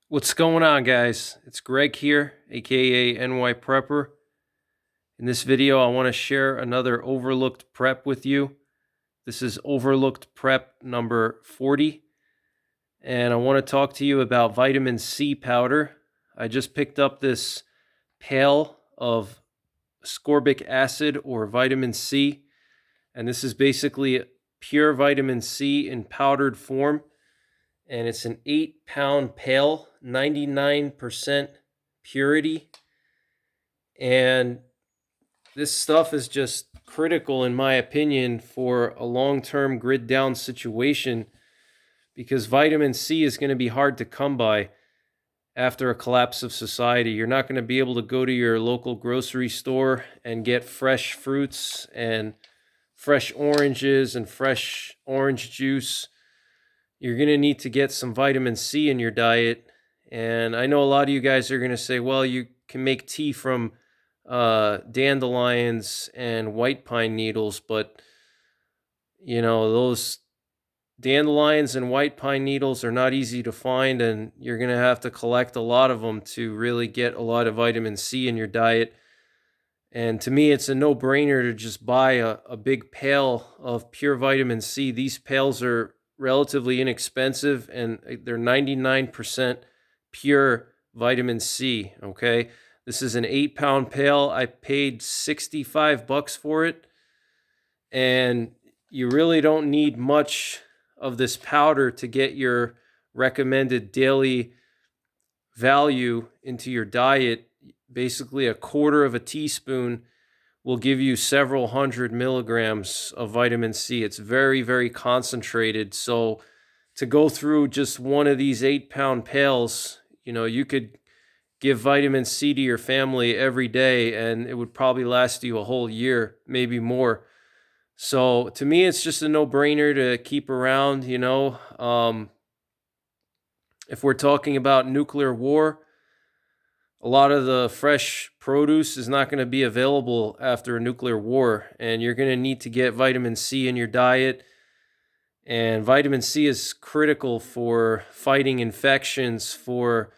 What's going on, guys? It's Greg here, aka NYPrepper. In this video, I want to share another overlooked prep with you. This is overlooked prep number 40, and I want to talk to you about vitamin C powder. I just picked up this pail of ascorbic acid or vitamin C, and this is basically pure vitamin C in powdered form. And it's an 8-pound pail, 99% purity. And this stuff is just critical, in my opinion, for a long-term grid down situation, because vitamin C is going to be hard to come by after a collapse of society. You're not going to be able to go to your local grocery store and get fresh fruits and fresh oranges and fresh orange juice. You're going to need to get some vitamin C in your diet. And I know a lot of you guys are going to say, well, you can make tea from dandelions and white pine needles, but those dandelions and white pine needles are not easy to find, and you're going to have to collect a lot of them to really get a lot of vitamin C in your diet. And to me, it's a no-brainer to just buy a big pail of pure vitamin C. These pails are relatively inexpensive, and they're 99% pure vitamin C, okay? This is an 8-pound pail. I paid $65 for it, and you really don't need much of this powder to get your recommended daily value into your diet. Basically, a quarter of a teaspoon will give you several hundred milligrams of vitamin C. It's very, very concentrated. So to go through just one of these 8-pound pails, you could give vitamin C to your family every day, and it would probably last you a whole year, maybe more. So to me, it's just a no-brainer to keep around. If we're talking about nuclear war, a lot of the fresh produce is not going to be available after a nuclear war, and you're going to need to get vitamin C in your diet. And vitamin C is critical for fighting infections, for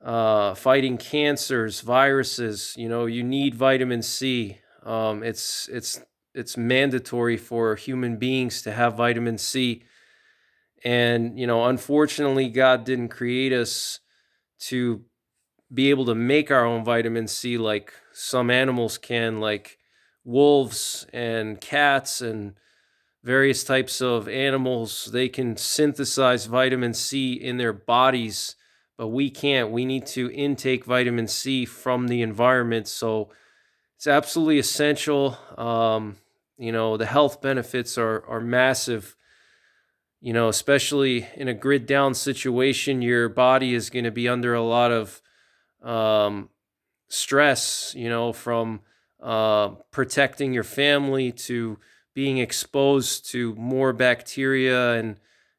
fighting cancers, viruses. You need vitamin C. It's mandatory for human beings to have vitamin C. And unfortunately, God didn't create us to be able to make our own vitamin C like some animals can, like wolves and cats and various types of animals. They can synthesize vitamin C in their bodies, but we can't. We need to intake vitamin C from the environment. So it's absolutely essential. The health benefits are massive. Especially in a grid down situation, your body is going to be under a lot of stress, from protecting your family to being exposed to more bacteria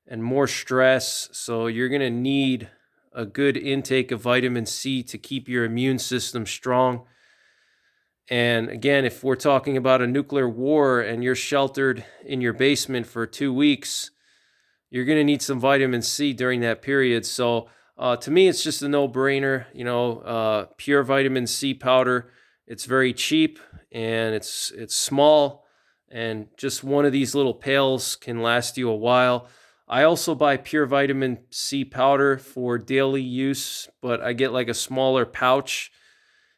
and more stress. So you're going to need a good intake of vitamin C to keep your immune system strong. And again, if we're talking about a nuclear war and you're sheltered in your basement for 2 weeks, you're going to need some vitamin C during that period. So to me, it's just a no-brainer. Pure vitamin C powder. It's very cheap, and it's small, and just one of these little pails can last you a while. I also buy pure vitamin C powder for daily use, but I get like a smaller pouch,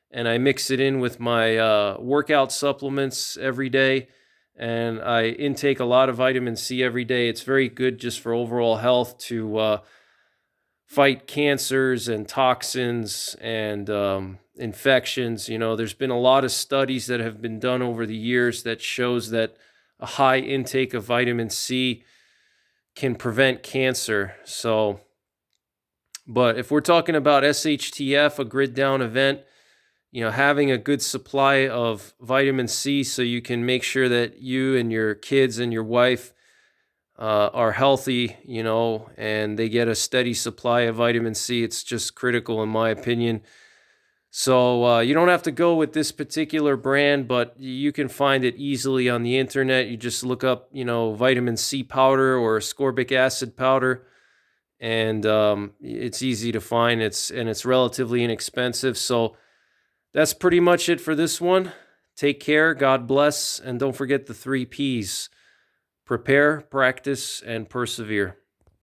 and I mix it in with my workout supplements every day. And I intake a lot of vitamin C every day. It's very good just for overall health, to fight cancers and toxins and infections. There's been a lot of studies that have been done over the years that shows that a high intake of vitamin C can prevent cancer. So, but if we're talking about SHTF, a grid down event, having a good supply of vitamin C so you can make sure that you and your kids and your wife are healthy, and they get a steady supply of vitamin C. It's just critical, in my opinion. So you don't have to go with this particular brand, but you can find it easily on the internet. You just look up, vitamin C powder or ascorbic acid powder, and it's easy to find. It's relatively inexpensive. So that's pretty much it for this one. Take care, God bless, and don't forget the 3 Ps: prepare, practice, and persevere.